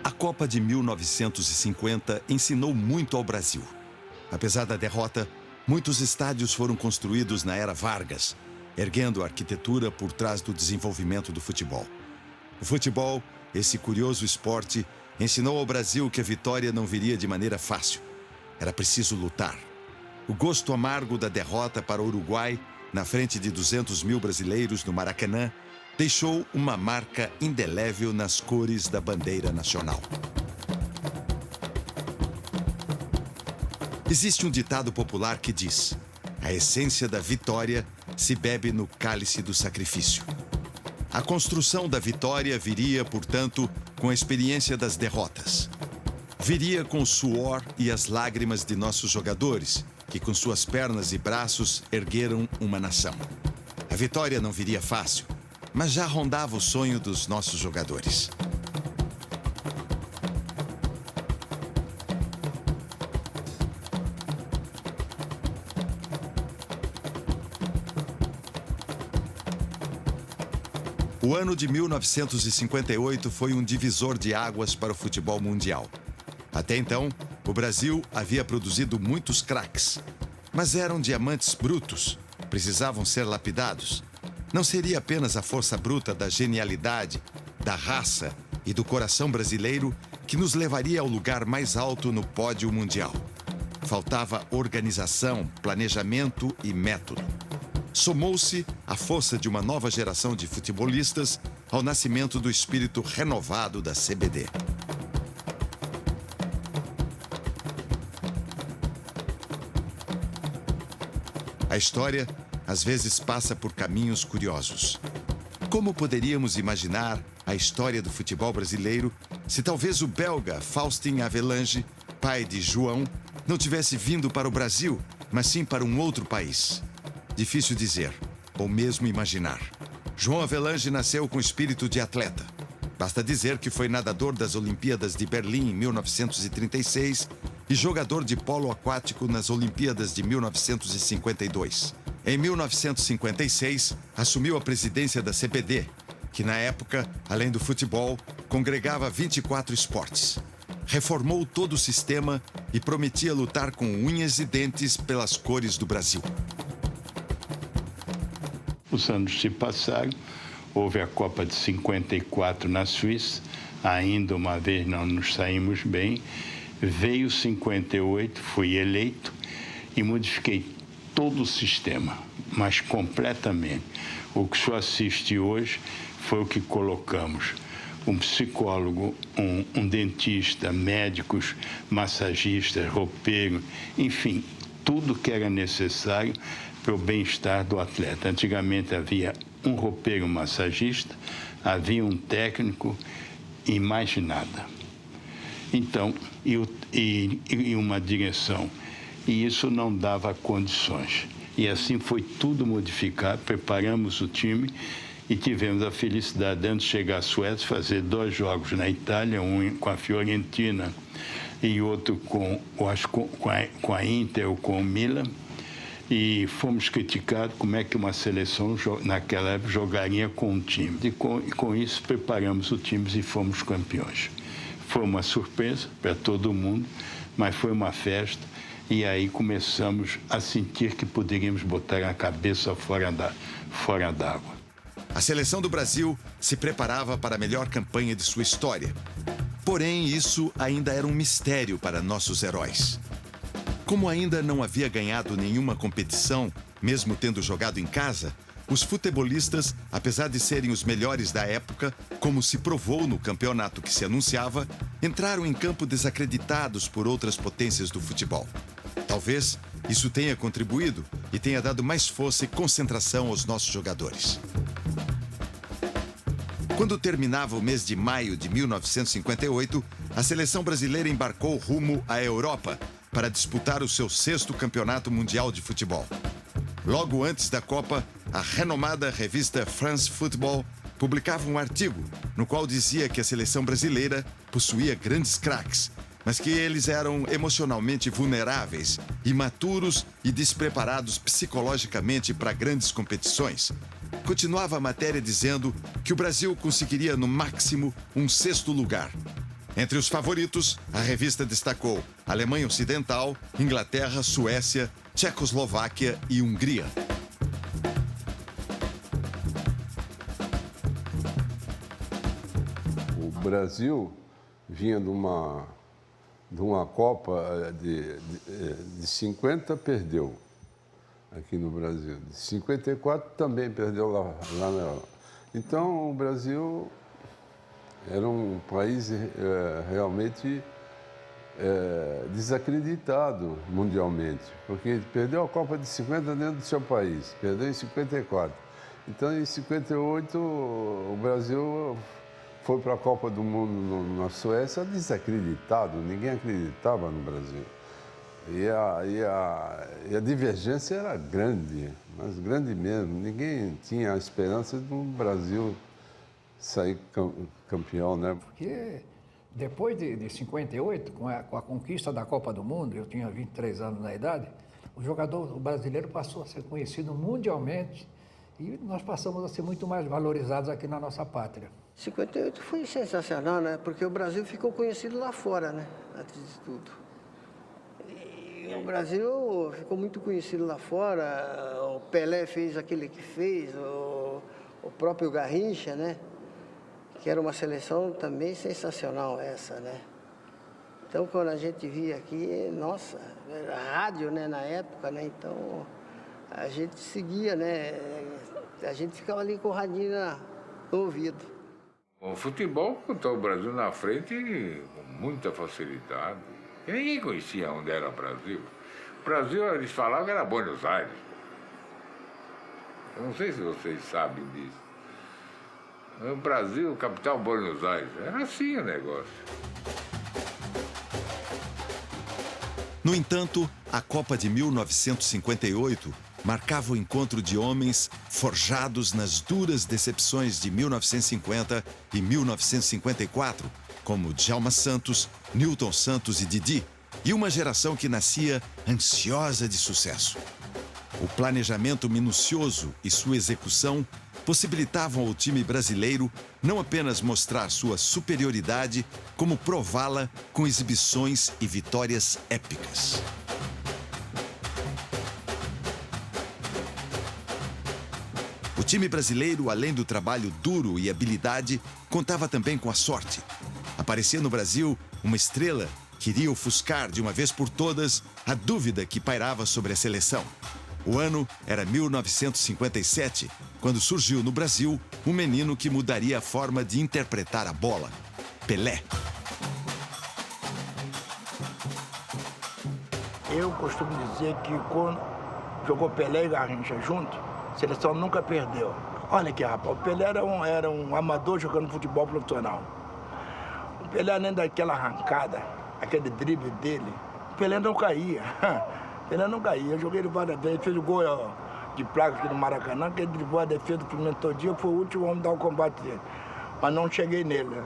A Copa de 1950 ensinou muito ao Brasil. Apesar da derrota, muitos estádios foram construídos na era Vargas, erguendo a arquitetura por trás do desenvolvimento do futebol. O futebol, esse curioso esporte, ensinou ao Brasil que a vitória não viria de maneira fácil. Era preciso lutar. O gosto amargo da derrota para o Uruguai, na frente de 200 mil brasileiros no Maracanã, deixou uma marca indelével nas cores da bandeira nacional. Existe um ditado popular que diz: a essência da vitória se bebe no cálice do sacrifício. A construção da vitória viria, portanto, com a experiência das derrotas. Viria com o suor e as lágrimas de nossos jogadores, que com suas pernas e braços ergueram uma nação. A vitória não viria fácil, mas já rondava o sonho dos nossos jogadores. O ano de 1958 foi um divisor de águas para o futebol mundial. Até então, o Brasil havia produzido muitos craques, mas eram diamantes brutos, precisavam ser lapidados. Não seria apenas a força bruta da genialidade, da raça e do coração brasileiro que nos levaria ao lugar mais alto no pódio mundial. Faltava organização, planejamento e método. Somou-se a força de uma nova geração de futebolistas ao nascimento do espírito renovado da CBD. A história, às vezes, passa por caminhos curiosos. Como poderíamos imaginar a história do futebol brasileiro se talvez o belga Faustin Avelange, pai de João, não tivesse vindo para o Brasil, mas sim para um outro país? Difícil dizer, ou mesmo imaginar. João Avelange nasceu com espírito de atleta. Basta dizer que foi nadador das Olimpíadas de Berlim em 1936 e jogador de polo aquático nas Olimpíadas de 1952. Em 1956, assumiu a presidência da CBD, que na época, além do futebol, congregava 24 esportes. Reformou todo o sistema e prometia lutar com unhas e dentes pelas cores do Brasil. Os anos se passaram, houve a Copa de 54 na Suíça, ainda uma vez não nos saímos bem, veio 58, fui eleito e modifiquei todo o sistema, mas completamente. O que só assiste hoje foi o que colocamos: um psicólogo, um dentista, médicos, massagistas, roupeiro, enfim, tudo que era necessário para o bem-estar do atleta. Antigamente havia um roupeiro massagista, havia um técnico e mais nada. Então, e uma direção. E isso não dava condições. E assim foi tudo modificado, preparamos o time e tivemos a felicidade de, antes de chegar à Suécia, fazer 2 jogos na Itália, um com a Fiorentina e outro com a Inter ou com o Milan. E fomos criticados como é que uma seleção, naquela época, jogaria com um time. E com isso, preparamos o time e fomos campeões. Foi uma surpresa para todo mundo, mas foi uma festa. E aí começamos a sentir que poderíamos botar a cabeça fora d'água. A seleção do Brasil se preparava para a melhor campanha de sua história. Porém, isso ainda era um mistério para nossos heróis. Como ainda não havia ganhado nenhuma competição, mesmo tendo jogado em casa, os futebolistas, apesar de serem os melhores da época, como se provou no campeonato que se anunciava, entraram em campo desacreditados por outras potências do futebol. Talvez isso tenha contribuído e tenha dado mais força e concentração aos nossos jogadores. Quando terminava o mês de maio de 1958, a seleção brasileira embarcou rumo à Europa para disputar o seu 6º campeonato mundial de futebol. Logo antes da Copa, a renomada revista France Football publicava um artigo no qual dizia que a seleção brasileira possuía grandes craques, mas que eles eram emocionalmente vulneráveis, imaturos e despreparados psicologicamente para grandes competições. Continuava a matéria dizendo que o Brasil conseguiria, no máximo, um 6º lugar. Entre os favoritos, a revista destacou Alemanha Ocidental, Inglaterra, Suécia, Tchecoslováquia e Hungria. O Brasil vinha de uma Copa de 50, perdeu aqui no Brasil. De 54 também perdeu lá na Europa. Então o Brasil era um país realmente desacreditado mundialmente, porque perdeu a Copa de 50 dentro do seu país, perdeu em 54. Então, em 58, o Brasil foi para a Copa do Mundo na Suécia desacreditado, ninguém acreditava no Brasil. E a divergência era grande, mas grande mesmo. Ninguém tinha a esperança do Brasil sair campeão, né? Porque depois de 58, com a conquista da Copa do Mundo, eu tinha 23 anos na idade, o jogador brasileiro passou a ser conhecido mundialmente e nós passamos a ser muito mais valorizados aqui na nossa pátria. 58 foi sensacional, né? Porque o Brasil ficou conhecido lá fora, né? Antes de tudo. E o Brasil ficou muito conhecido lá fora. O Pelé fez aquele que fez, o próprio Garrincha, né? Que era uma seleção também sensacional essa, né? Então, quando a gente via aqui, nossa, era rádio, né, na época, né? Então, a gente seguia, né? A gente ficava ali com o radinho no ouvido. O futebol botou o Brasil na frente com muita facilidade. E ninguém conhecia onde era o Brasil. O Brasil, eles falavam que era Buenos Aires. Eu não sei se vocês sabem disso. O Brasil, capital Buenos Aires. Era assim o negócio. No entanto, a Copa de 1958 marcava o encontro de homens forjados nas duras decepções de 1950 e 1954, como Djalma Santos, Nilton Santos e Didi, e uma geração que nascia ansiosa de sucesso. O planejamento minucioso e sua execução possibilitavam ao time brasileiro não apenas mostrar sua superioridade, como prová-la com exibições e vitórias épicas. O time brasileiro, além do trabalho duro e habilidade, contava também com a sorte. Aparecia no Brasil uma estrela que iria ofuscar de uma vez por todas a dúvida que pairava sobre a seleção. O ano era 1957, quando surgiu no Brasil um menino que mudaria a forma de interpretar a bola: Pelé. Eu costumo dizer que quando jogou Pelé e Garrincha junto, a seleção nunca perdeu. Olha aqui, rapaz, o Pelé era um amador jogando futebol profissional. O Pelé, além daquela arrancada, aquele drible dele, o Pelé não caía. Ele não caía. Eu joguei ele várias vezes, fez o gol de placa aqui no Maracanã, que ele driblou a defesa do Fluminense todo dia, foi o último homem a dar o combate dele. Mas não cheguei nele, né?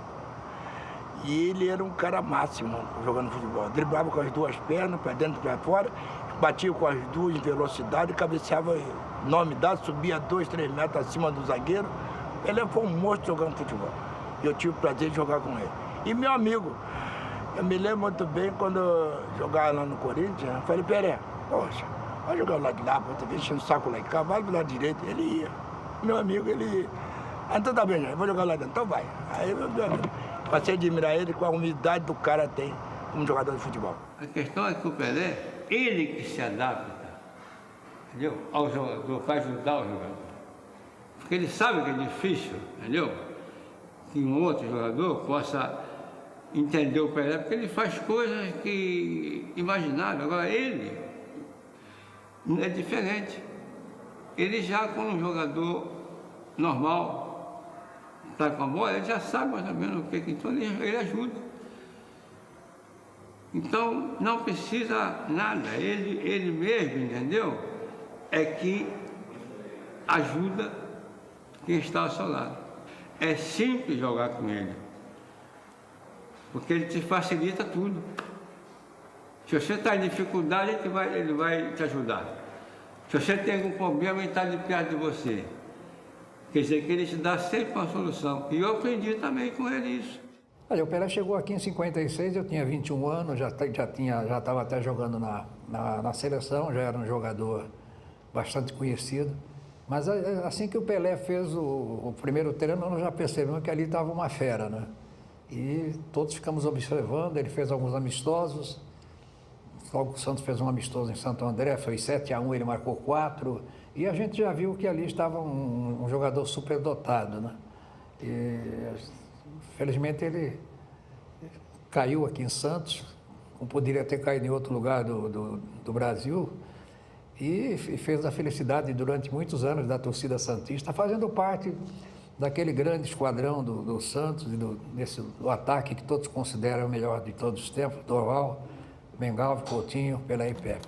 E ele era um cara máximo jogando futebol. Driblava com as duas pernas, para dentro e para fora, batia com as duas em velocidade, cabeceava nome dado, subia 2, 3 metros acima do zagueiro. Ele foi um monstro jogando futebol. E eu tive o prazer de jogar com ele. E meu amigo, eu me lembro muito bem quando eu jogava lá no Corinthians, eu falei, Pelé, poxa, vai jogar do lado de lá, você vem enchendo o saco lá em cá, vai do lado direito. Ele ia. Meu amigo, ele... Ah, então tá bem, eu vou jogar lá dentro, então vai. Aí, meu amigo, passei a admirar ele com a humildade do cara tem como jogador de futebol. A questão é que o Pelé, ele que se adapta, entendeu? Ao jogador, para ajudar o jogador. Porque ele sabe que é difícil, entendeu? Que um outro jogador possa entender o Pelé, porque ele faz coisas que imagináveis. Agora ele é diferente. Ele já, como um jogador normal, está com a bola, ele já sabe mais ou menos o que, então ele ajuda. Então não precisa nada, ele mesmo, entendeu? é que ajuda quem está ao seu lado. É simples jogar com ele, porque ele te facilita tudo. Se você está em dificuldade, ele vai te ajudar. Se você tem algum problema, ele está de perto de você. Quer dizer que ele te dá sempre uma solução. E eu aprendi também com ele isso. Olha, o Pelé chegou aqui em 56, eu tinha 21 anos, já estava até jogando na seleção, já era um jogador bastante conhecido. Mas assim que o Pelé fez o primeiro treino, nós já percebemos que ali estava uma fera, né? E todos ficamos observando, ele fez alguns amistosos. Logo o Santos fez um amistoso em Santo André, foi 7-1, ele marcou 4. E a gente já viu que ali estava um jogador superdotado, né? E, felizmente ele caiu aqui em Santos, como poderia ter caído em outro lugar do Brasil, e fez a felicidade durante muitos anos da torcida santista, fazendo parte daquele grande esquadrão do Santos, e do ataque que todos consideram o melhor de todos os tempos, Dorval, Mengalvio, Coutinho, Pelé e Pepe.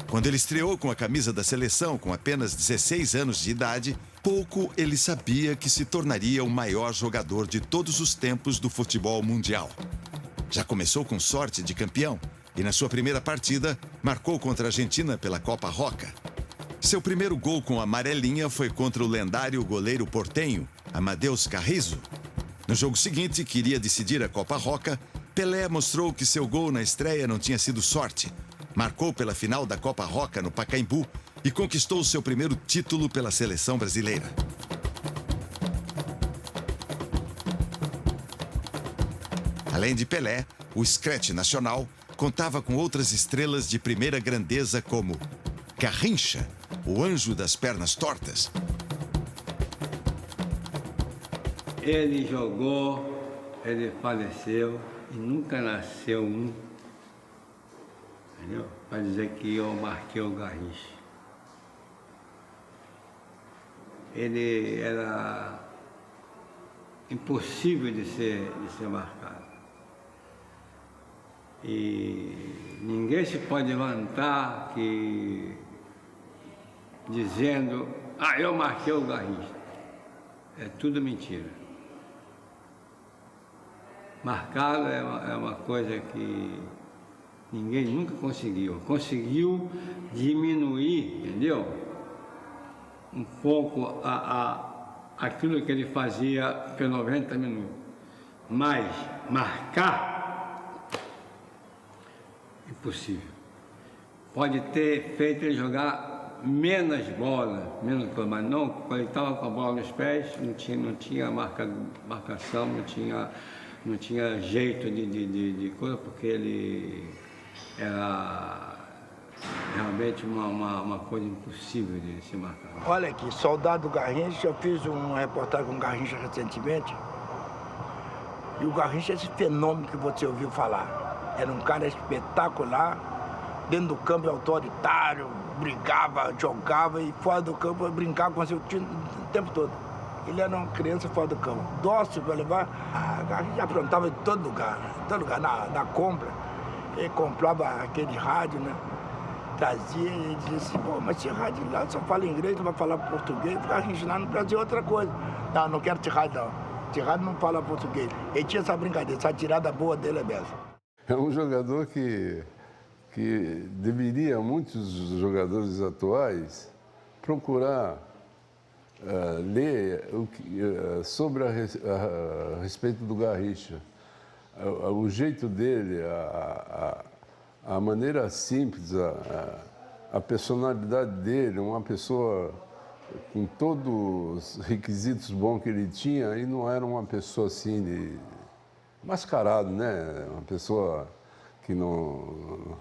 Quando ele estreou com a camisa da seleção com apenas 16 anos de idade, pouco ele sabia que se tornaria o maior jogador de todos os tempos do futebol mundial. Já começou com sorte de campeão e, na sua primeira partida, marcou contra a Argentina pela Copa Roca. Seu primeiro gol com a amarelinha foi contra o lendário goleiro portenho, Amadeus Carrizo. No jogo seguinte, que iria decidir a Copa Roca, Pelé mostrou que seu gol na estreia não tinha sido sorte. Marcou pela final da Copa Roca no Pacaembu e conquistou seu primeiro título pela seleção brasileira. Além de Pelé, o Scratch Nacional contava com outras estrelas de primeira grandeza como Garrincha, o anjo das pernas tortas. Ele jogou, ele faleceu e nunca nasceu um, entendeu? Para dizer que eu marquei o Garrincha. Ele era impossível de ser marcado. E ninguém se pode levantar dizendo, eu marquei o Garrincha. É tudo mentira. Marcá-lo é uma coisa que ninguém nunca conseguiu. Conseguiu diminuir, entendeu? Um pouco aquilo que ele fazia por 90 minutos. Mas marcar, impossível. Pode ter feito ele jogar menos bola, mas não, quando ele estava com a bola nos pés, não tinha marcação, não tinha jeito de coisa, porque ele era realmente uma coisa impossível de se marcar. Olha aqui, Soldado Garrincha, eu fiz uma reportagem com o Garrincha recentemente, e o Garrincha é esse fenômeno que você ouviu falar. Era um cara espetacular, dentro do campo autoritário, brigava, jogava, e fora do campo brincava com seu time o tempo todo. Ele era uma criança fora do campo, dócil para levar. A gente aprontava em todo lugar, na compra. Ele comprava aquele rádio, né? Trazia e dizia assim, pô, mas esse rádio lá só fala inglês, não vai falar português, porque a gente lá no Brasil é outra coisa. Não quero esse rádio não. Esse rádio não fala português. Ele tinha essa brincadeira, essa tirada boa dele é mesmo. É um jogador que deveria muitos jogadores atuais procurar ler sobre a respeito do Garrincha. O jeito dele, a maneira simples, a personalidade dele, uma pessoa com todos os requisitos bons que ele tinha, e não era uma pessoa assim mascarado, né? Uma pessoa que não...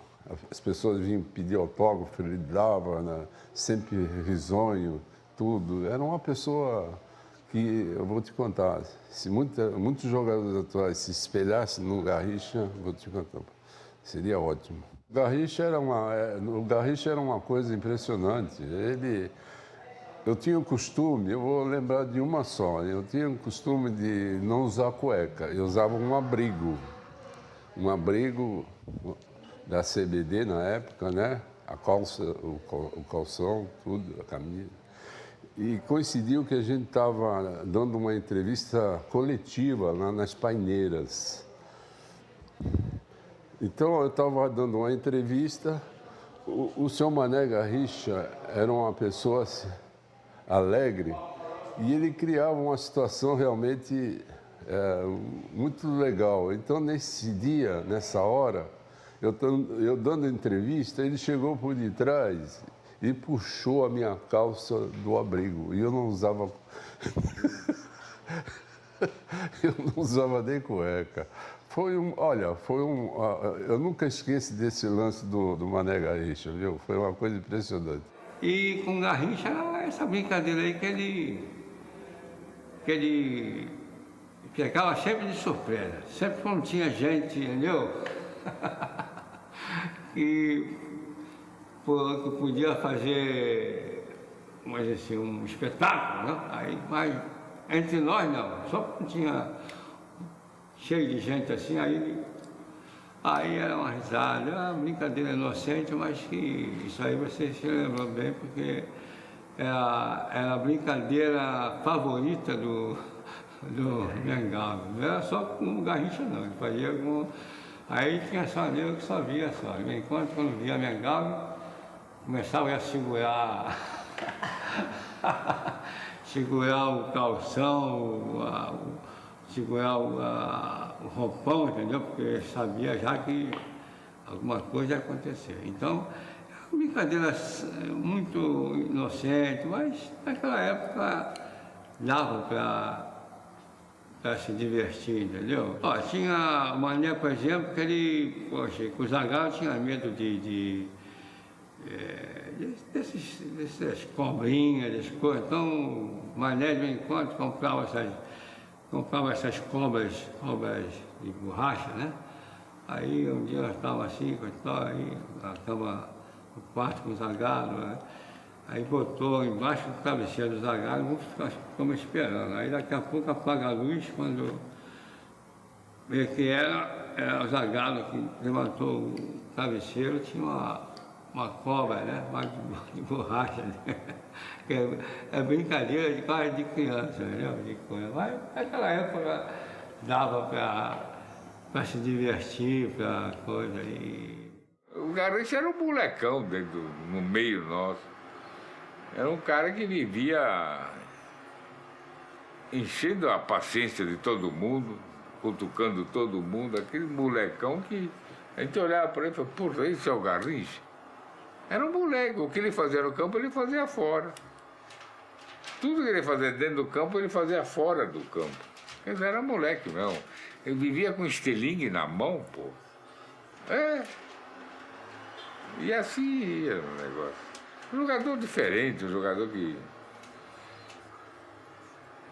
As pessoas vinham pedir autógrafo, ele dava, né? Sempre risonho, tudo. Era uma pessoa que, eu vou te contar, se muitos jogadores atuais se espelhassem no Garrincha, vou te contar, seria ótimo. O Garrincha era uma coisa impressionante. Eu tinha o costume, eu vou lembrar de uma só, eu tinha o costume de não usar cueca, eu usava um abrigo da CBD na época, né? a calça, o calção, tudo, a camisa. E coincidiu que a gente estava dando uma entrevista coletiva lá nas Paineiras. Então, eu estava dando uma entrevista, o senhor Mané Garrincha era uma pessoa alegre e ele criava uma situação realmente muito legal. Então, nesse dia, nessa hora, eu dando entrevista, ele chegou por detrás e puxou a minha calça do abrigo. E eu não usava... eu não usava nem cueca. Eu nunca esqueço desse lance do Mané Garrincha, viu? Foi uma coisa impressionante. E com o Garrincha era essa brincadeira aí que ele pegava sempre de surpresa. Sempre quando tinha gente, entendeu? que podia fazer, mas assim, um espetáculo, né? Aí, mas entre nós não, só quando tinha cheio de gente assim, aí era uma risada, uma brincadeira inocente, mas que isso aí você se lembrou bem, porque era a brincadeira favorita do Mengalva. Não era só com o Garrincha não, ele fazia com... Aí tinha só nego que só via só. Enquanto quando via Mengalva, começava a segurar o calção, segurar o roupão, entendeu? Porque sabia já que alguma coisa ia acontecer. Então, é uma brincadeira muito inocente, mas naquela época dava para se divertir, entendeu? Ó, tinha o Mané, por exemplo, que ele, poxa, com o Zagallo tinha medo dessas cobrinhas, dessas coisas. Então, o Mané, de vez em quando, comprava essas cobras de borracha, né? Aí um dia nós estávamos assim, aí nós estávamos no quarto com o Zagallo, né? Aí botou embaixo do travesseiro do Zagallo e ficamos esperando. Aí daqui a pouco apaga a luz, quando vê que era o Zagallo que levantou o travesseiro, tinha uma cobra, né? De borracha, né? É brincadeira de quase de criança, né? De coisa. Mas naquela época dava para se divertir, para coisa. O Garrincha era um molecão no meio nosso. Era um cara que vivia enchendo a paciência de todo mundo, cutucando todo mundo, aquele molecão que a gente olhava para ele e falava, porra, esse é o Garrincha? Era um moleque, o que ele fazia no campo, ele fazia fora. Tudo que ele fazia dentro do campo, ele fazia fora do campo. Quer dizer, era moleque mesmo. Ele vivia com estilingue na mão, pô. E assim ia o negócio. Um jogador diferente, um jogador que...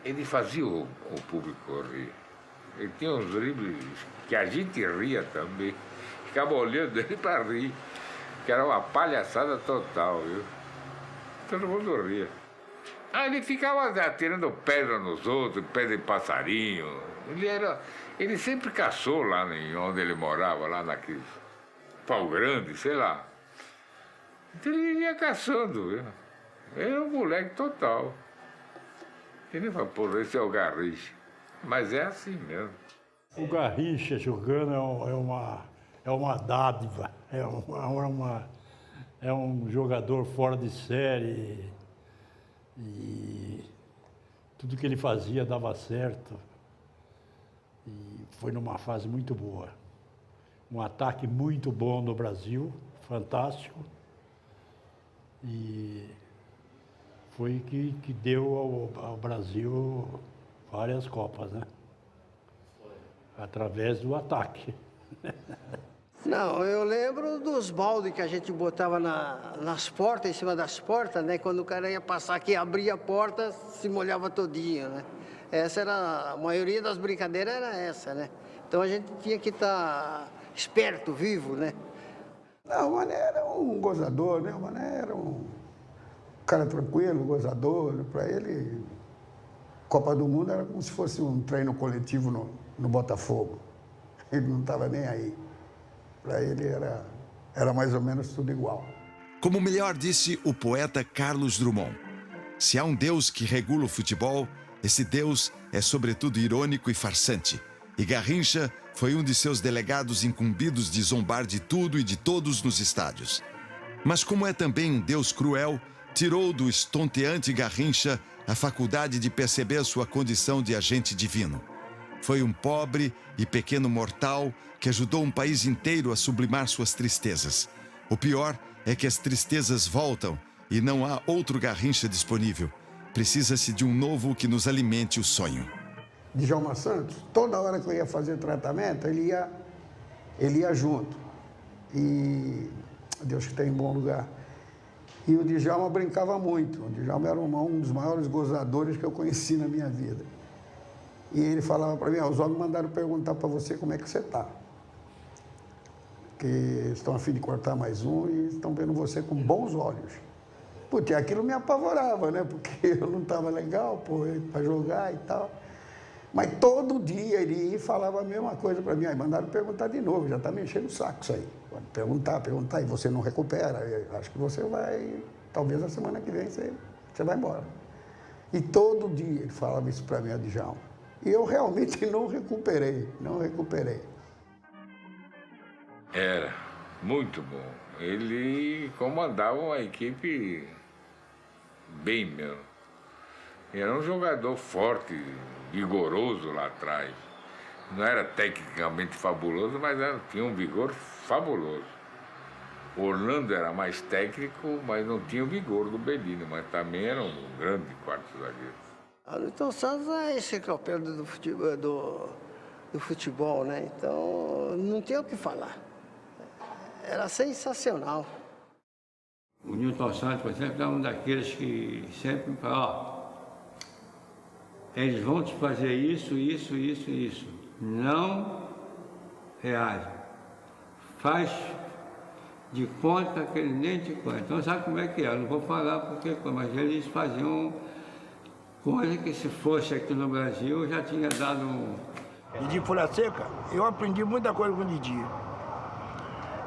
Ele fazia o público rir. Ele tinha uns dribles que a gente ria também. Ficava olhando ele para rir. Que era uma palhaçada total, viu? Todo mundo ria. Ele ficava atirando pedra nos outros, pedra de passarinho. Ele sempre caçou lá onde ele morava, lá naquele Pau Grande, sei lá. Então ele vivia caçando, viu? Ele era um moleque total. Ele falou, pô, esse é o Garrincha. Mas é assim mesmo. O Garrincha jogando é uma dádiva, é um jogador fora de série e tudo que ele fazia dava certo. E foi numa fase muito boa. Um ataque muito bom no Brasil, fantástico. E foi que deu ao Brasil várias Copas, né? Através do ataque. Não, eu lembro dos baldes que a gente botava nas portas, em cima das portas, né? Quando o cara ia passar aqui, abria a porta, se molhava todinho, né? Essa era, a maioria das brincadeiras era essa, né? Então a gente tinha que estar esperto, vivo, né? Não, o Mané era um gozador, né? O Mané era um cara tranquilo, gozador. Para ele, Copa do Mundo era como se fosse um treino coletivo no Botafogo. Ele não estava nem aí. Para ele era mais ou menos tudo igual. Como melhor disse o poeta Carlos Drummond, se há um Deus que regula o futebol, esse Deus é sobretudo irônico e farsante. E Garrincha foi um de seus delegados incumbidos de zombar de tudo e de todos nos estádios. Mas como é também um Deus cruel, tirou do estonteante Garrincha a faculdade de perceber sua condição de agente divino. Foi um pobre e pequeno mortal que ajudou um país inteiro a sublimar suas tristezas. O pior é que as tristezas voltam e não há outro Garrincha disponível. Precisa-se de um novo que nos alimente o sonho. Djalma Santos, toda hora que eu ia fazer tratamento, ele ia junto. E Deus que está em bom lugar. E o Djalma brincava muito. O Djalma era um dos maiores gozadores que eu conheci na minha vida. E ele falava para mim, os homens mandaram perguntar para você como é que você está. Que estão a fim de cortar mais um e estão vendo você com bons olhos. Putz, aquilo me apavorava, né? Porque eu não estava legal, para jogar e tal. Mas todo dia ele ia e falava a mesma coisa para mim. Aí mandaram perguntar de novo, já está me enchendo o saco isso aí. Pode perguntar, e você não recupera. Eu acho que você vai, talvez na semana que vem você vai embora. E todo dia ele falava isso para mim, Djalma. E eu realmente não recuperei. Era muito bom. Ele comandava uma equipe bem mesmo. Era um jogador forte, vigoroso lá atrás. Não era tecnicamente fabuloso, mas tinha um vigor fabuloso. O Orlando era mais técnico, mas não tinha o vigor do Bellini, mas também era um grande quarto zagueiro. Então, Santos é esse enciclopédia do futebol, né? Então, não tem o que falar. Era sensacional. O Newton Santos, por exemplo, é um daqueles que sempre fala, eles vão te fazer isso. Não reage. Faz de conta que ele nem te conta. Então sabe como é que é? Eu não vou falar porque, mas eles faziam coisa que se fosse aqui no Brasil já tinha dado um... Didi Folha Seca, eu aprendi muita coisa com o Didi.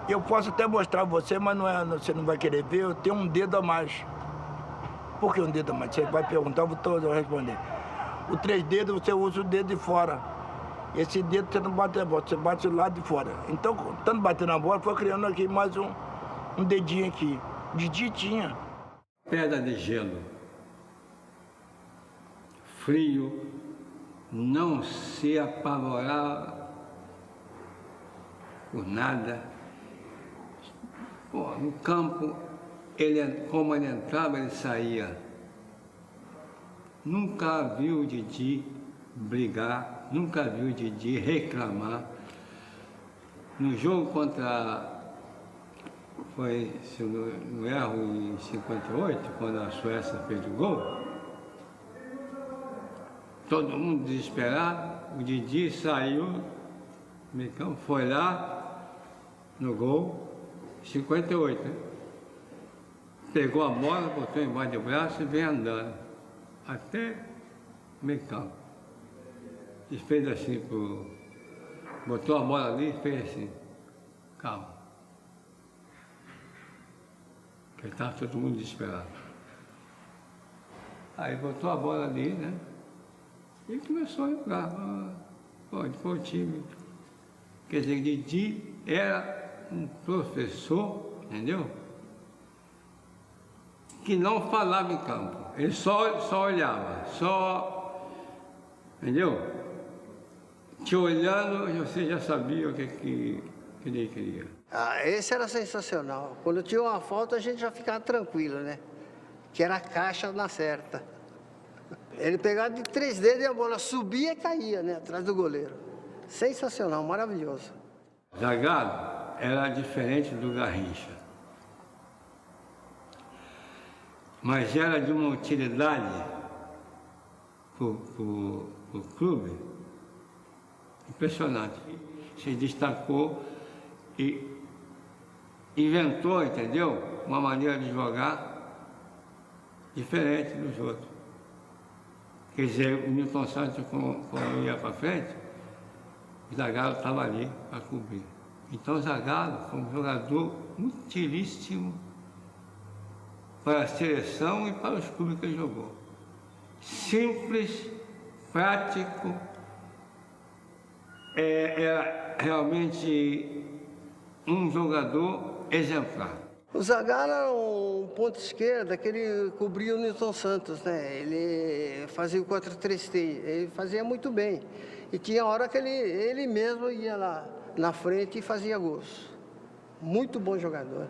Eu posso até mostrar a você, mas você não vai querer ver, eu tenho um dedo a mais. Por que um dedo a mais? Você vai perguntar, eu vou responder. O 3 dedos, você usa o dedo de fora. Esse dedo você não bate na bola, você bate do lado de fora. Então, tanto bater na bola, foi criando aqui mais um dedinho aqui. Didi tinha. Pedra de gelo. Frio. Não se apavorar por nada. Pô, no campo, como ele entrava, ele saía. Nunca viu o Didi brigar, nunca viu o Didi reclamar. No jogo foi, se eu não erro, em 58, quando a Suécia fez o gol, todo mundo desesperado, o Didi saiu, foi lá no gol, 58, né? Pegou a bola, botou embaixo do braço e veio andando até meio campo. E fez assim, botou a bola ali e fez assim, calma. Porque estava todo mundo desesperado. Aí botou a bola ali, né? E começou a jogar. Foi o time. Quer dizer, Didi era um professor, entendeu? Que não falava em campo. Ele só olhava, entendeu? Te olhando, você já sabia o que ele queria. Esse era sensacional. Quando tinha uma falta, a gente já ficava tranquilo, né? Que era a caixa na certa. Ele pegava de 3 dedos e a bola subia e caía, né? Atrás do goleiro. Sensacional, maravilhoso. Zagallo era diferente do Garrincha. Mas era de uma utilidade para o clube impressionante. Se destacou e inventou, entendeu? Uma maneira de jogar diferente dos outros. Quer dizer, o Newton Santos, quando ia para frente, o Zagallo estava ali para cobrir. Então o Zagallo foi um jogador utilíssimo para a seleção e para os clubes que ele jogou. Simples, prático, era realmente um jogador exemplar. O Zagallo era um ponto esquerda que ele cobria o Nilton Santos, né? Ele fazia o 4-3-3, ele fazia muito bem. E tinha hora que ele mesmo ia lá na frente e fazia gols. Muito bom jogador.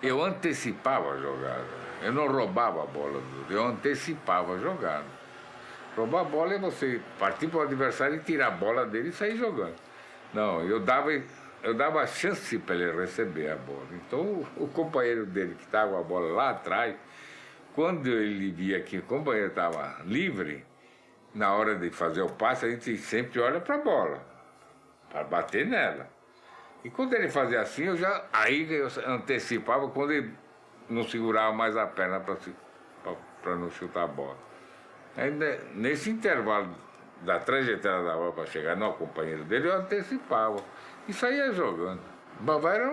Eu antecipava a jogada. Eu não roubava a bola, eu antecipava a jogada. Roubar a bola é você partir para o adversário e tirar a bola dele e sair jogando. Não, eu dava a chance para ele receber a bola. Então, o companheiro dele que estava com a bola lá atrás, quando ele via que o companheiro estava livre, na hora de fazer o passe, a gente sempre olha para a bola, para bater nela. E quando ele fazia assim, eu antecipava quando ele não segurava mais a perna para não chutar a bola. Ainda nesse intervalo da trajetória da bola para chegar no companheiro dele, eu antecipava e saía jogando. O Vavá era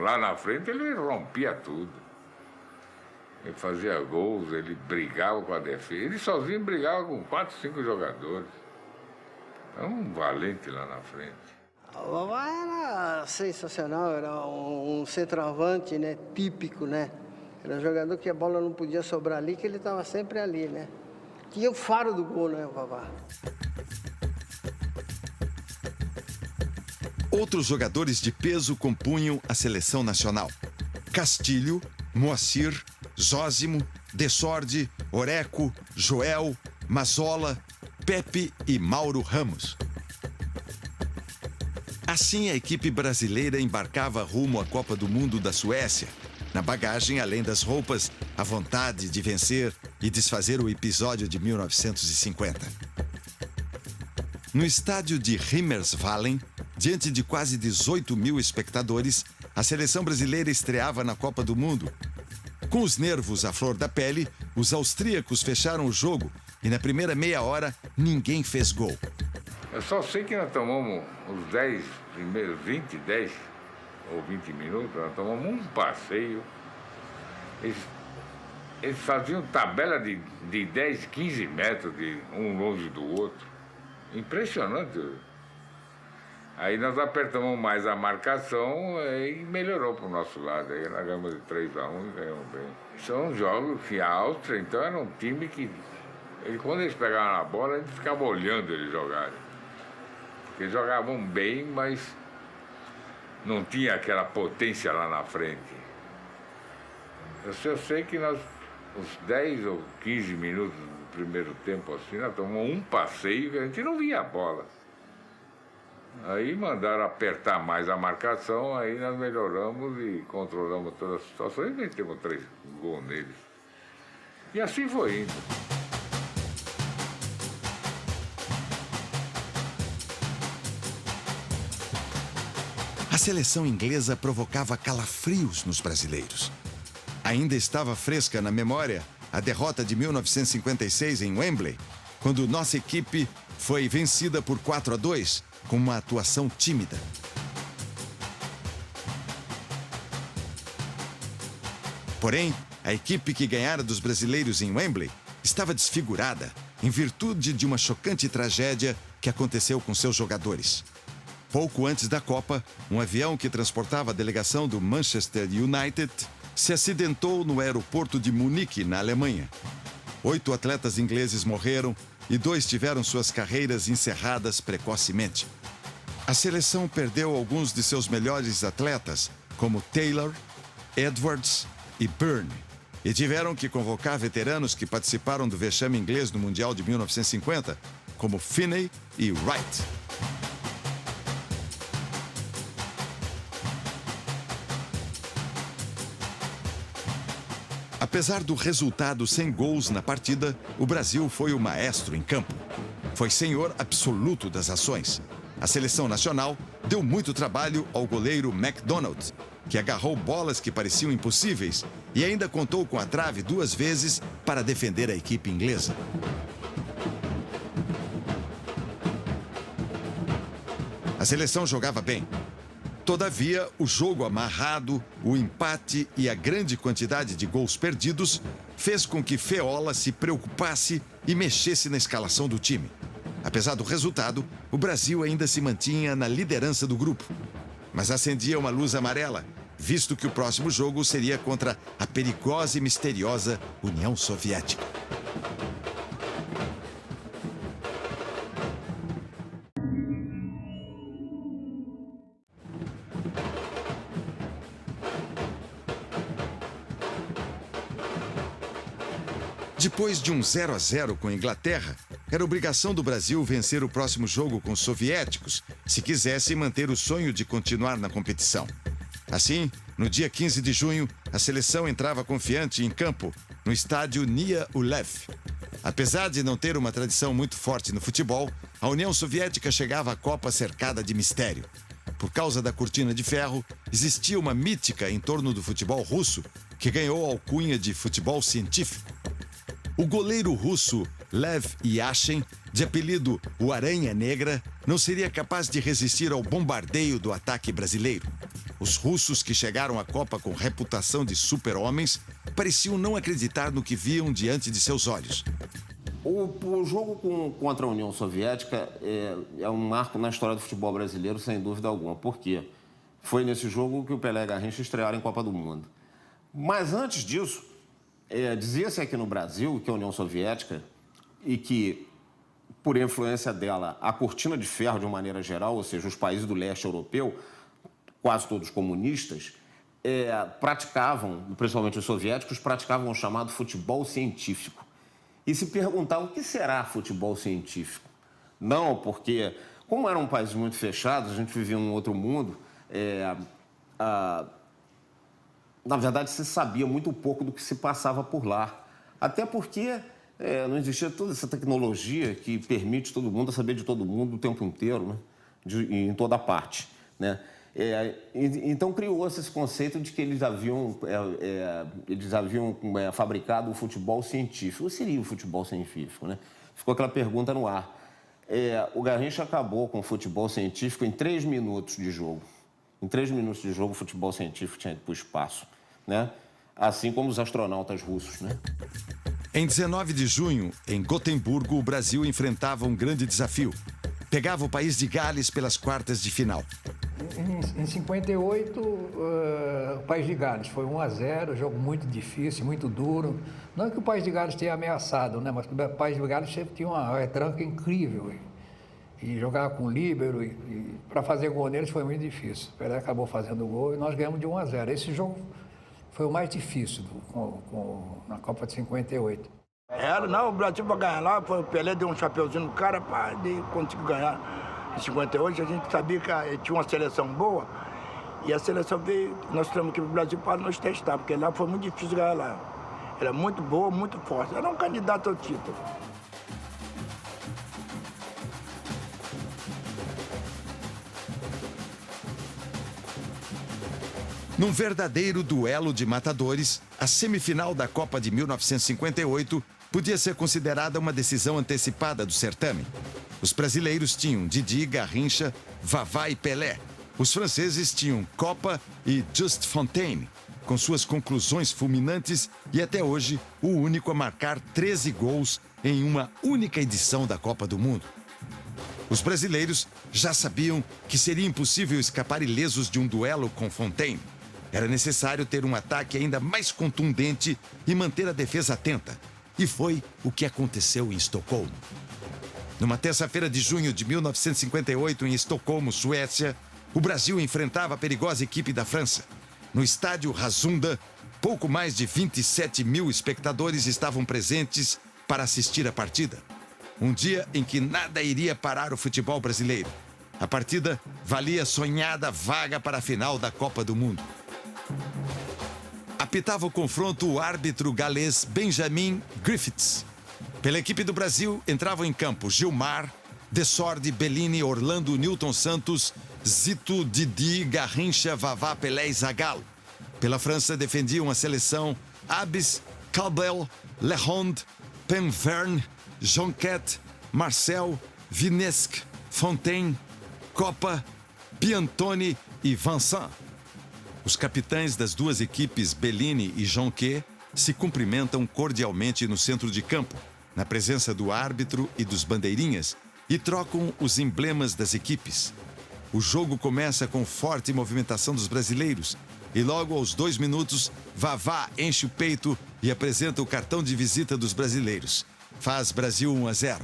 lá na frente, ele rompia tudo. Ele fazia gols, ele brigava com a defesa. Ele sozinho brigava com 4, 5 jogadores. É um valente lá na frente. O Vavá era sensacional, era um centroavante, né, típico, né? Era um jogador que a bola não podia sobrar ali, que ele estava sempre ali, né? Tinha o faro do gol, né, o Vavá? Outros jogadores de peso compunham a seleção nacional. Castilho, Moacir, Zósimo, Dessordi, Oreco, Joel, Mazola, Pepe e Mauro Ramos. Assim, a equipe brasileira embarcava rumo à Copa do Mundo da Suécia. Na bagagem, além das roupas, a vontade de vencer e desfazer o episódio de 1950. No estádio de Rimmersvallen, diante de quase 18 mil espectadores, a seleção brasileira estreava na Copa do Mundo. Com os nervos à flor da pele, os austríacos fecharam o jogo e na primeira meia hora ninguém fez gol. Eu só sei que nós tomamos os 10 primeiros 10 ou 20 minutos, nós tomamos um passeio. Eles faziam tabela de 10, 15 metros, um longe do outro. Impressionante. Aí nós apertamos mais a marcação e melhorou para o nosso lado. Aí nós ganhamos de 3-1 e ganhamos bem. São jogos que a Áustria, então, era um time que... quando eles pegavam a bola, a gente ficava olhando eles jogarem. Eles jogavam bem, mas não tinha aquela potência lá na frente. Eu sei que nós, uns 10 ou 15 minutos do primeiro tempo, assim, nós tomamos um passeio que a gente não via a bola. Aí mandaram apertar mais a marcação, aí nós melhoramos e controlamos toda a situação e metemos 3 gols neles. E assim foi indo. A seleção inglesa provocava calafrios nos brasileiros. Ainda estava fresca na memória a derrota de 1956 em Wembley, quando nossa equipe foi vencida por 4-2 com uma atuação tímida. Porém, a equipe que ganhara dos brasileiros em Wembley estava desfigurada em virtude de uma chocante tragédia que aconteceu com seus jogadores. Pouco antes da Copa, um avião que transportava a delegação do Manchester United se acidentou no aeroporto de Munique, na Alemanha. 8 atletas ingleses morreram e 2 tiveram suas carreiras encerradas precocemente. A seleção perdeu alguns de seus melhores atletas, como Taylor, Edwards e Byrne, e tiveram que convocar veteranos que participaram do vexame inglês no Mundial de 1950, como Finney e Wright. Apesar do resultado sem gols na partida, o Brasil foi o maestro em campo. Foi senhor absoluto das ações. A seleção nacional deu muito trabalho ao goleiro McDonald, que agarrou bolas que pareciam impossíveis e ainda contou com a trave 2 vezes para defender a equipe inglesa. A seleção jogava bem. Todavia, o jogo amarrado, o empate e a grande quantidade de gols perdidos fez com que Feola se preocupasse e mexesse na escalação do time. Apesar do resultado, o Brasil ainda se mantinha na liderança do grupo. Mas acendia uma luz amarela, visto que o próximo jogo seria contra a perigosa e misteriosa União Soviética. Depois de um 0-0 com a Inglaterra, era obrigação do Brasil vencer o próximo jogo com os soviéticos, se quisesse manter o sonho de continuar na competição. Assim, no dia 15 de junho, a seleção entrava confiante em campo, no estádio Nia Ulev. Apesar de não ter uma tradição muito forte no futebol, a União Soviética chegava à Copa cercada de mistério. Por causa da cortina de ferro, existia uma mítica em torno do futebol russo, que ganhou a alcunha de futebol científico. O goleiro russo Lev Yashin, de apelido o Aranha Negra, não seria capaz de resistir ao bombardeio do ataque brasileiro. Os russos, que chegaram à Copa com reputação de super-homens, pareciam não acreditar no que viam diante de seus olhos. O jogo contra a União Soviética é um marco na história do futebol brasileiro, sem dúvida alguma. Por quê? Foi nesse jogo que o Pelé e Garrincha estrearam em Copa do Mundo. Mas antes disso, dizia-se aqui no Brasil que a União Soviética, e que, por influência dela, a cortina de ferro, de uma maneira geral, ou seja, os países do leste europeu, quase todos comunistas, praticavam, principalmente os soviéticos, praticavam o chamado futebol científico. E se perguntavam o que será futebol científico. Não, porque, como eram países muito fechados, a gente vivia num outro mundo, na verdade, se sabia muito pouco do que se passava por lá. Até porque não existia toda essa tecnologia que permite todo mundo saber de todo mundo o tempo inteiro, né? Em toda parte, né? Então, criou-se esse conceito de que eles haviam fabricado o futebol científico. O que seria o futebol científico, né? Ficou aquela pergunta no ar. O Garrincha acabou com o futebol científico em 3 minutos de jogo. Em 3 minutos de jogo, o futebol científico tinha ido para o espaço, né? Assim como os astronautas russos, né? Em 19 de junho, em Gotemburgo, o Brasil enfrentava um grande desafio. Pegava o país de Gales pelas quartas de final. Em 58, o país de Gales foi 1-0, jogo muito difícil, muito duro. Não que o país de Gales tenha ameaçado, né? Mas o país de Gales sempre tinha uma retranca incrível. E jogava com líbero, e para fazer gol neles foi muito difícil. O Pelé acabou fazendo o gol e nós ganhamos de 1-0. Esse jogo foi o mais difícil na Copa de 58. O Brasil para ganhar lá, o Pelé deu um chapeuzinho no cara, e conseguiu ganhar. Em 58, a gente sabia que tinha uma seleção boa, e a seleção veio, nós trouxemos aqui para o Brasil para nos testar, porque lá foi muito difícil ganhar lá. Era muito boa, muito forte. Era um candidato ao título. Num verdadeiro duelo de matadores, a semifinal da Copa de 1958 podia ser considerada uma decisão antecipada do certame. Os brasileiros tinham Didi, Garrincha, Vavá e Pelé. Os franceses tinham Copa e Just Fontaine, com suas conclusões fulminantes e até hoje o único a marcar 13 gols em uma única edição da Copa do Mundo. Os brasileiros já sabiam que seria impossível escapar ilesos de um duelo com Fontaine. Era necessário ter um ataque ainda mais contundente e manter a defesa atenta. E foi o que aconteceu em Estocolmo. Numa terça-feira de junho de 1958, em Estocolmo, Suécia, o Brasil enfrentava a perigosa equipe da França. No estádio Rasunda, pouco mais de 27 mil espectadores estavam presentes para assistir a partida. Um dia em que nada iria parar o futebol brasileiro. A partida valia a sonhada vaga para a final da Copa do Mundo. Apitava o confronto o árbitro galês Benjamin Griffiths. Pela equipe do Brasil entravam em campo Gilmar, Dessordi, Bellini, Orlando, Newton Santos, Zito, Didi, Garrincha, Vavá, Pelé e Zagallo. Pela França defendiam a seleção Abis, Cabel, Leronde, Penverne, Jonquette, Marcel, Vinesque, Fontaine, Copa, Piantoni, e Vincent. Os capitães das duas equipes, Bellini e Jonquet, se cumprimentam cordialmente no centro de campo, na presença do árbitro e dos bandeirinhas, e trocam os emblemas das equipes. O jogo começa com forte movimentação dos brasileiros e logo aos 2 minutos, Vavá enche o peito e apresenta o cartão de visita dos brasileiros. Faz Brasil 1-0.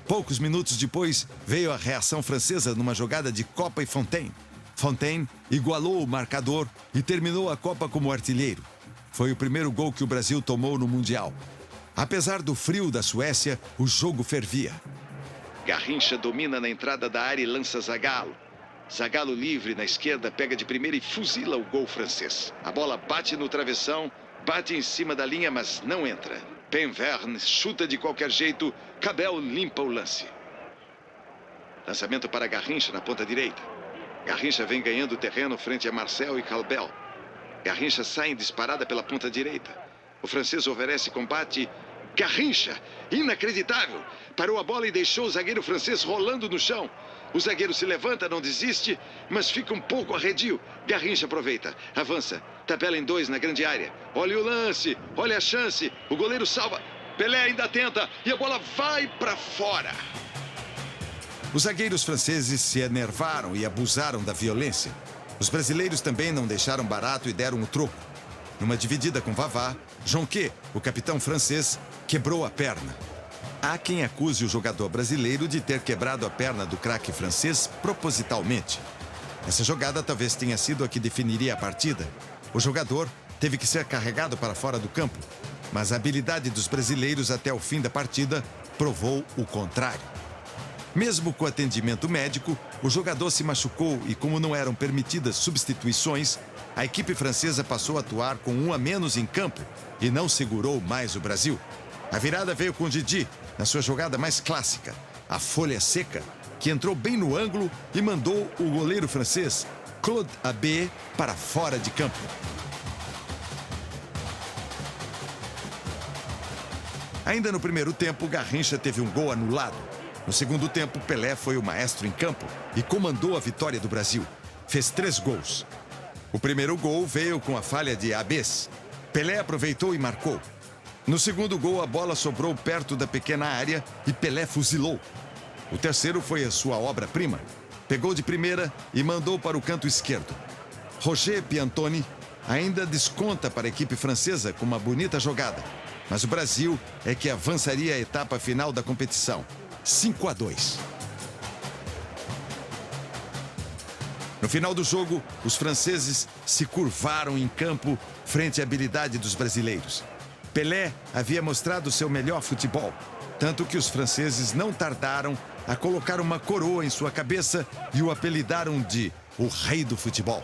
Poucos minutos depois, veio a reação francesa numa jogada de Copa e Fontaine. Fontaine igualou o marcador e terminou a Copa como artilheiro. Foi o primeiro gol que o Brasil tomou no Mundial. Apesar do frio da Suécia, o jogo fervia. Garrincha domina na entrada da área e lança Zagallo. Zagallo livre na esquerda, pega de primeira e fuzila o gol francês. A bola bate no travessão, bate em cima da linha, mas não entra. Penverne chuta de qualquer jeito, Cabel limpa o lance. Lançamento para Garrincha na ponta direita. Garrincha vem ganhando terreno frente a Marcel e Cabel. Garrincha sai em disparada pela ponta direita. O francês oferece combate. Garrincha, inacreditável, parou a bola e deixou o zagueiro francês rolando no chão. O zagueiro se levanta, não desiste, mas fica um pouco arredio. Garrincha aproveita, avança, tabela em 2 na grande área. Olha o lance, olha a chance, o goleiro salva. Pelé ainda tenta e a bola vai para fora. Os zagueiros franceses se enervaram e abusaram da violência. Os brasileiros também não deixaram barato e deram o troco. Numa dividida com Vavá, Jonquet, o capitão francês, quebrou a perna. Há quem acuse o jogador brasileiro de ter quebrado a perna do craque francês propositalmente. Essa jogada talvez tenha sido a que definiria a partida. O jogador teve que ser carregado para fora do campo, mas a habilidade dos brasileiros até o fim da partida provou o contrário. Mesmo com atendimento médico, o jogador se machucou e, como não eram permitidas substituições, a equipe francesa passou a atuar com 1 a menos em campo e não segurou mais o Brasil. A virada veio com Didi, na sua jogada mais clássica, a folha seca, que entrou bem no ângulo e mandou o goleiro francês, Claude Abbé, para fora de campo. Ainda no primeiro tempo, Garrincha teve um gol anulado. No segundo tempo, Pelé foi o maestro em campo e comandou a vitória do Brasil. Fez 3 gols. O primeiro gol veio com a falha de Abés. Pelé aproveitou e marcou. No segundo gol, a bola sobrou perto da pequena área e Pelé fuzilou. O terceiro foi a sua obra-prima. Pegou de primeira e mandou para o canto esquerdo. Roger Piantoni ainda desconta para a equipe francesa com uma bonita jogada. Mas o Brasil é que avançaria a etapa final da competição. 5-2. No final do jogo, os franceses se curvaram em campo frente à habilidade dos brasileiros. Pelé havia mostrado seu melhor futebol, tanto que os franceses não tardaram a colocar uma coroa em sua cabeça e o apelidaram de o Rei do Futebol.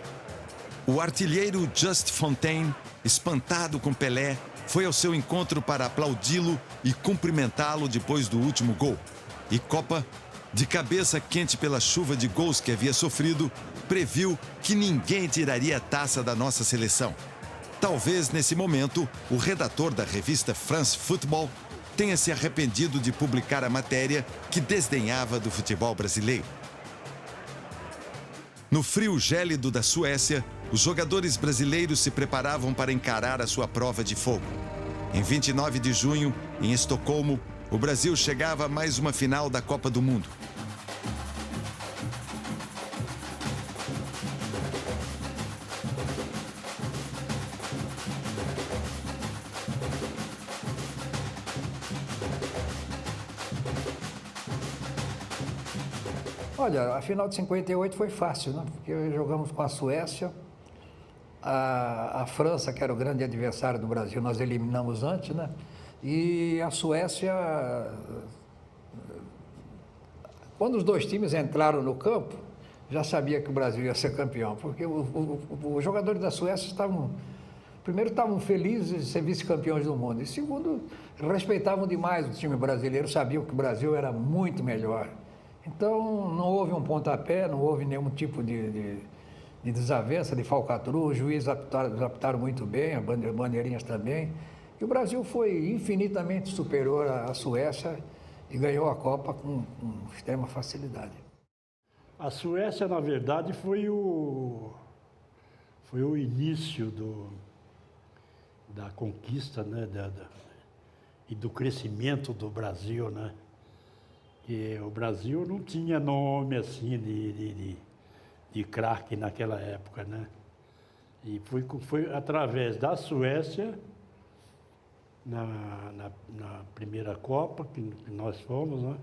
O artilheiro Just Fontaine, espantado com Pelé, foi ao seu encontro para aplaudi-lo e cumprimentá-lo depois do último gol. E Copa, de cabeça quente pela chuva de gols que havia sofrido, previu que ninguém tiraria a taça da nossa seleção. Talvez, nesse momento, o redator da revista France Football tenha se arrependido de publicar a matéria que desdenhava do futebol brasileiro. No frio gélido da Suécia, os jogadores brasileiros se preparavam para encarar a sua prova de fogo. Em 29 de junho, em Estocolmo, o Brasil chegava a mais uma final da Copa do Mundo. Olha, a final de 58 foi fácil, né? Porque jogamos com a Suécia, a França, que era o grande adversário do Brasil, nós eliminamos antes, né? E a Suécia, quando os 2 times entraram no campo, já sabia que o Brasil ia ser campeão, porque os jogadores da Suécia estavam, primeiro, estavam felizes de ser vice-campeões do mundo, e segundo, respeitavam demais o time brasileiro, sabiam que o Brasil era muito melhor. Então, não houve um pontapé, não houve nenhum tipo de desavença, de falcatrua, os juízes apitaram muito bem, as bandeirinhas também. E o Brasil foi infinitamente superior à Suécia e ganhou a Copa com extrema facilidade. A Suécia, na verdade, foi o início da conquista, né, e do crescimento do Brasil, né? Que o Brasil não tinha nome assim de craque naquela época, né? E foi através da Suécia, na primeira Copa que nós fomos, né?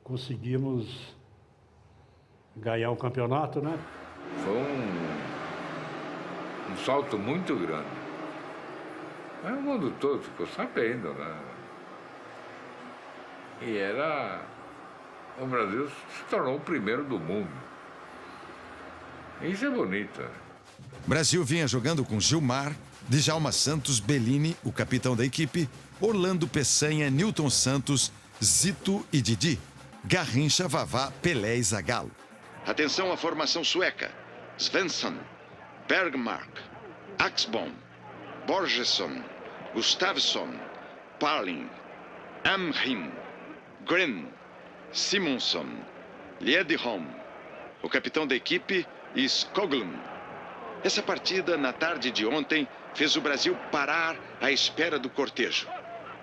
Conseguimos ganhar o campeonato, né? Foi um salto muito grande. Mas o mundo todo ficou sabendo, né? E o Brasil se tornou o primeiro do mundo. Isso é bonito. O Brasil vinha jogando com Gilmar, Djalma Santos, Bellini, o capitão da equipe, Orlando Peçanha, Nilton Santos, Zito e Didi, Garrincha, Vavá, Pelé e Zagallo. Atenção à formação sueca. Svensson, Bergmark, Axbom, Borgesson, Gustafsson, Parling, Amhin, Gren, Simonsson, Liedholm, o capitão da equipe, Skoglund. Essa partida, na tarde de ontem, fez o Brasil parar à espera do cortejo.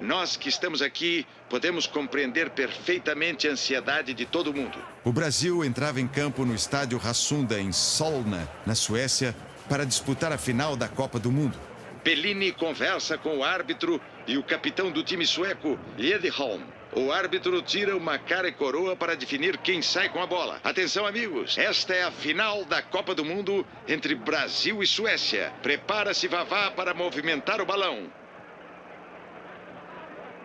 Nós que estamos aqui podemos compreender perfeitamente a ansiedade de todo mundo. O Brasil entrava em campo no estádio Rassunda, em Solna, na Suécia, para disputar a final da Copa do Mundo. Bellini conversa com o árbitro e o capitão do time sueco, Liedholm. O árbitro tira uma cara e coroa para definir quem sai com a bola. Atenção, amigos, esta é a final da Copa do Mundo entre Brasil e Suécia. Prepara-se, Vavá, para movimentar o balão.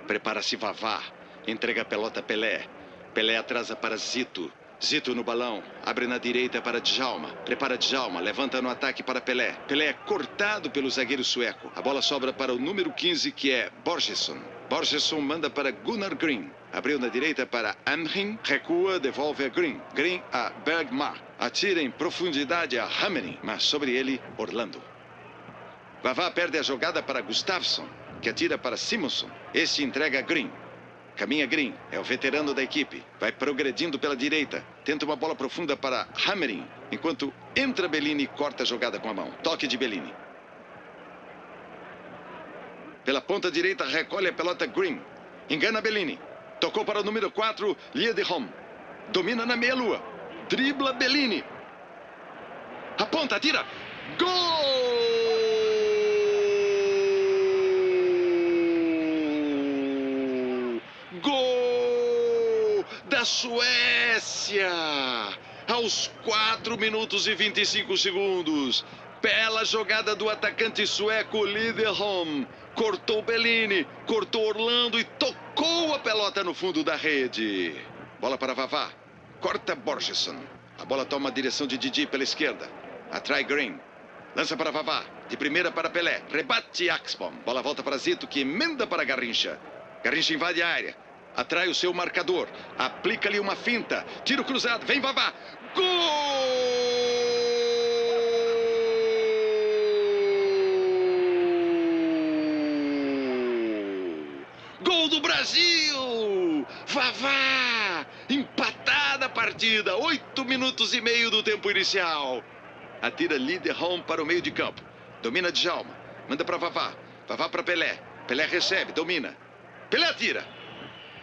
Prepara-se, Vavá. Entrega a pelota a Pelé. Pelé atrasa para Zito. Zito no balão. Abre na direita para Djalma. Prepara Djalma. Levanta no ataque para Pelé. Pelé é cortado pelo zagueiro sueco. A bola sobra para o número 15, que é Borgesson. Borgesson manda para Gunnar Gren. Abriu na direita para Amhin. Recua, devolve a Gren. Gren a Bergmark. Atira em profundidade a Hammering, mas sobre ele, Orlando. Vavá perde a jogada para Gustafsson, que atira para Simonsson. Este entrega a Gren. Caminha Gren, é o veterano da equipe. Vai progredindo pela direita. Tenta uma bola profunda para Hammering, enquanto entra Bellini e corta a jogada com a mão. Toque de Bellini. Pela ponta direita, recolhe a pelota Gren. Engana Bellini. Tocou para o número 4, Liedholm. Domina na meia-lua. Dribla Bellini. Aponta, atira. Gol! Gol da Suécia! Aos 4 minutos e 25 segundos. Bela jogada do atacante sueco Liedholm. Cortou Bellini, cortou Orlando e tocou a pelota no fundo da rede. Bola para Vavá. Corta Borgesson. A bola toma a direção de Didi pela esquerda. Atrai Gren. Lança para Vavá. De primeira para Pelé. Rebate Axbom. Bola volta para Zito, que emenda para Garrincha. Garrincha invade a área. Atrai o seu marcador. Aplica-lhe uma finta. Tiro cruzado. Vem Vavá. Gol! Gol do Brasil! Vavá! Empatada a partida. 8 minutos e meio do tempo inicial. Atira Liedholm para o meio de campo. Domina Djalma. Manda para Vavá. Vavá para Pelé. Pelé recebe, domina. Pelé atira.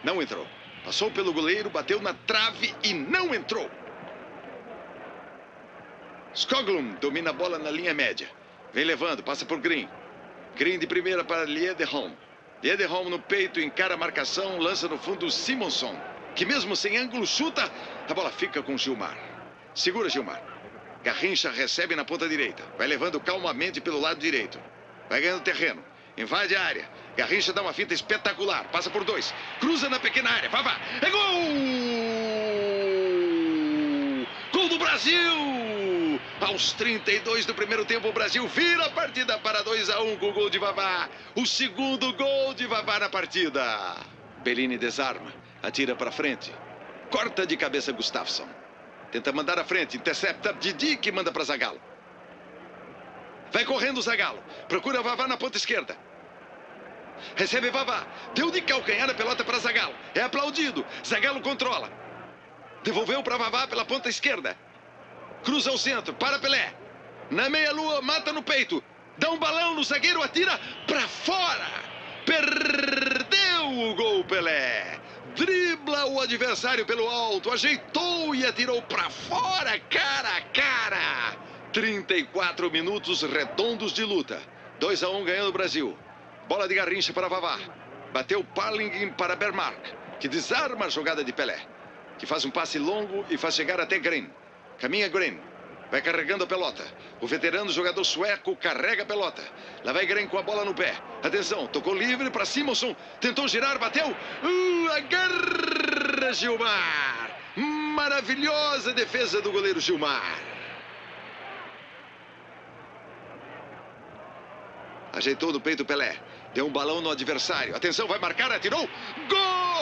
Não entrou. Passou pelo goleiro, bateu na trave e não entrou. Skoglund domina a bola na linha média. Vem levando, passa por Gren. Gren de primeira para Liedholm. Liedholm no peito, encara a marcação, lança no fundo Simonsson, que mesmo sem ângulo chuta, a bola fica com Gilmar. Segura Gilmar. Garrincha recebe na ponta direita. Vai levando calmamente pelo lado direito. Vai ganhando terreno. Invade a área. Garrincha dá uma finta espetacular. Passa por 2. Cruza na pequena área. Vavá. É gol! Gol do Brasil! Aos 32 do primeiro tempo, o Brasil vira a partida para 2-1 com o gol de Vavá. O segundo gol de Vavá na partida. Bellini desarma. Atira para frente. Corta de cabeça Gustafsson. Tenta mandar à frente. Intercepta Didi, que manda para Zagallo. Vai correndo Zagallo. Procura Vavá na ponta esquerda. Recebe Vavá. Deu de calcanhar a pelota para Zagallo. É aplaudido. Zagallo controla. Devolveu para Vavá pela ponta esquerda. Cruza ao centro, para Pelé. Na meia-lua, mata no peito. Dá um balão no zagueiro, atira para fora. Perdeu o gol, Pelé. Dribla o adversário pelo alto, ajeitou e atirou para fora, cara a cara. 34 minutos redondos de luta. 2-1 ganhando o Brasil. Bola de Garrincha para Vavá. Bateu Parling para Bermark, que desarma a jogada de Pelé, que faz um passe longo e faz chegar até Green. Caminha Green. Vai carregando a pelota. O veterano jogador sueco carrega a pelota. Lá vai Green com a bola no pé. Atenção, tocou livre para Simonson. Tentou girar, bateu. Agarra Gilmar. Maravilhosa defesa do goleiro Gilmar. Ajeitou no peito Pelé. Deu um balão no adversário. Atenção, vai marcar, atirou. Gol!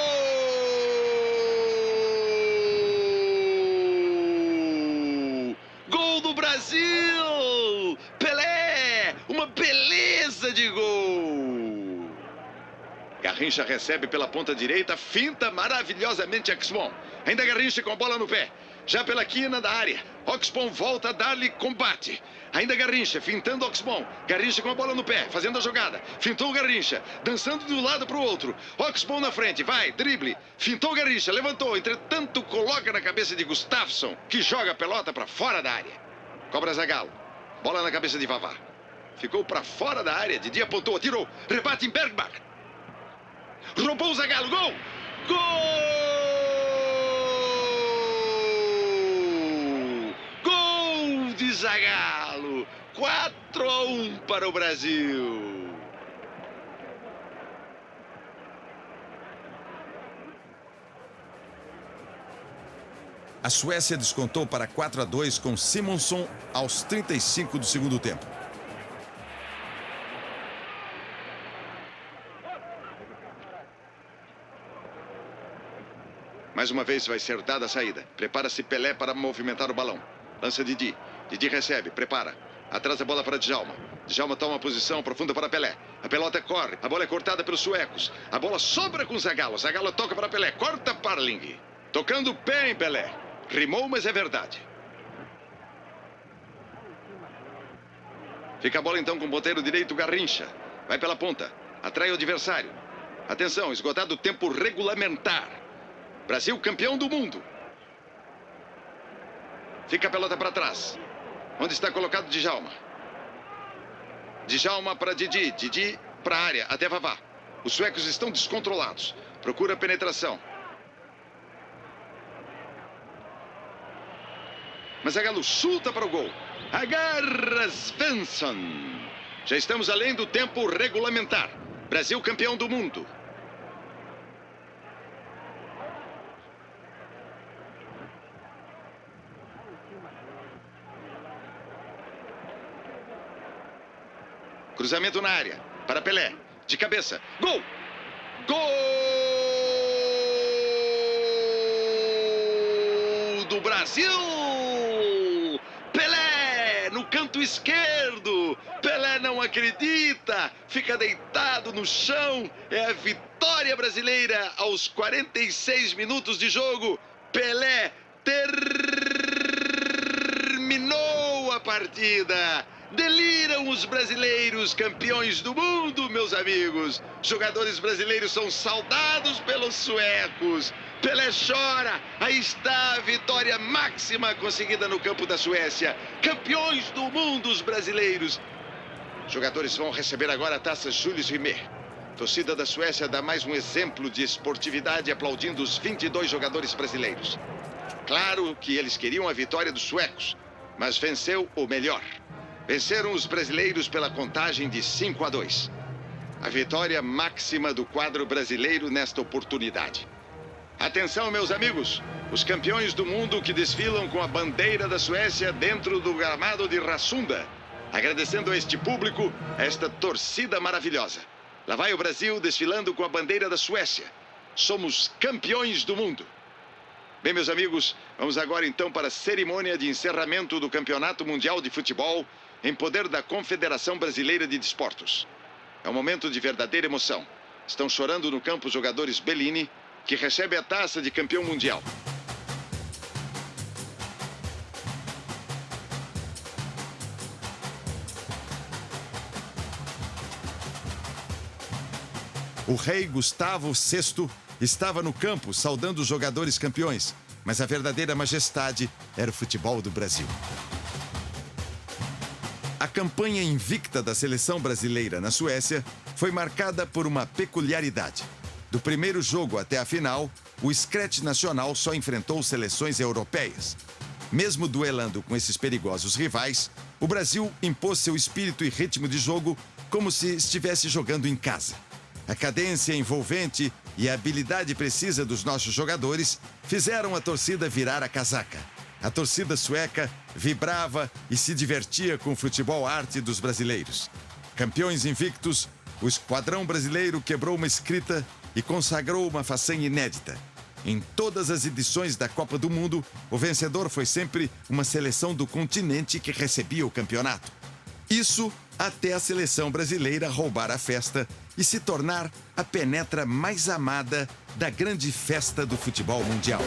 Gol do Brasil! Pelé! Uma beleza de gol! Garrincha recebe pela ponta direita, finta maravilhosamente Oxbom. Ainda Garrincha com a bola no pé. Já pela quina da área. Oxbom volta a dar-lhe combate. Ainda Garrincha, fintando Oxbom. Garrincha com a bola no pé, fazendo a jogada. Fintou o Garrincha, dançando de um lado para o outro. Oxbom na frente, vai, drible. Fintou o Garrincha, levantou. Entretanto, coloca na cabeça de Gustafsson, que joga a pelota para fora da área. Cobra Zagallo. Bola na cabeça de Vavá. Ficou para fora da área. Didi apontou, atirou. Rebate em Bergbach. Roubou o Zagallo, gol! Gol de Zagallo. 4-1 para o Brasil. A Suécia descontou para 4-2 com Simonson aos 35 do segundo tempo. Mais uma vez vai ser dada a saída. Prepara-se Pelé para movimentar o balão. Lança Didi. Didi recebe, prepara. Atrás a bola para Djalma. Djalma toma a posição profunda para Pelé. A pelota corre. A bola é cortada pelos suecos. A bola sobra com Zagallo. Zagallo toca para Pelé. Corta Parling. Tocando o pé em Pelé. Rimou, mas é verdade. Fica a bola então com o ponteiro direito Garrincha. Vai pela ponta. Atrai o adversário. Atenção, esgotado o tempo regulamentar. Brasil campeão do mundo. Fica a pelota para trás. Onde está colocado Djalma? Djalma para Didi. Didi para a área, até Vavá. Os suecos estão descontrolados. Procura a penetração. Mas Zagallo chuta para o gol. Agarra Svensson. Já estamos além do tempo regulamentar. Brasil campeão do mundo. Cruzamento na área. Para Pelé. De cabeça. Gol! Gol do Brasil! Pelé no canto esquerdo. Pelé não acredita. Fica deitado no chão. É a vitória brasileira aos 46 minutos de jogo. Pelé terminou a partida. Deliram os brasileiros, campeões do mundo, meus amigos. Jogadores brasileiros são saudados pelos suecos. Pelé chora. Aí está a vitória máxima conseguida no campo da Suécia. Campeões do mundo, os brasileiros. Jogadores vão receber agora a taça Julius Rimet. Torcida da Suécia dá mais um exemplo de esportividade aplaudindo os 22 jogadores brasileiros. Claro que eles queriam a vitória dos suecos, mas venceu o melhor. Venceram os brasileiros pela contagem de 5-2. A vitória máxima do quadro brasileiro nesta oportunidade. Atenção, meus amigos, os campeões do mundo que desfilam com a bandeira da Suécia dentro do gramado de Rassunda. Agradecendo a este público, a esta torcida maravilhosa. Lá vai o Brasil desfilando com a bandeira da Suécia. Somos campeões do mundo. Bem, meus amigos, vamos agora então para a cerimônia de encerramento do Campeonato Mundial de Futebol em poder da Confederação Brasileira de Desportos. É um momento de verdadeira emoção. Estão chorando no campo os jogadores Bellini, que recebe a taça de campeão mundial. O rei Gustavo VI estava no campo saudando os jogadores campeões, mas a verdadeira majestade era o futebol do Brasil. A campanha invicta da seleção brasileira na Suécia foi marcada por uma peculiaridade. Do primeiro jogo até a final, o Scratch nacional só enfrentou seleções europeias. Mesmo duelando com esses perigosos rivais, o Brasil impôs seu espírito e ritmo de jogo como se estivesse jogando em casa. A cadência envolvente e a habilidade precisa dos nossos jogadores fizeram a torcida virar a casaca. A torcida sueca vibrava e se divertia com o futebol arte dos brasileiros. Campeões invictos, o esquadrão brasileiro quebrou uma escrita e consagrou uma façanha inédita. Em todas as edições da Copa do Mundo, o vencedor foi sempre uma seleção do continente que recebia o campeonato. Isso até a seleção brasileira roubar a festa e se tornar a penetra mais amada da grande festa do futebol mundial.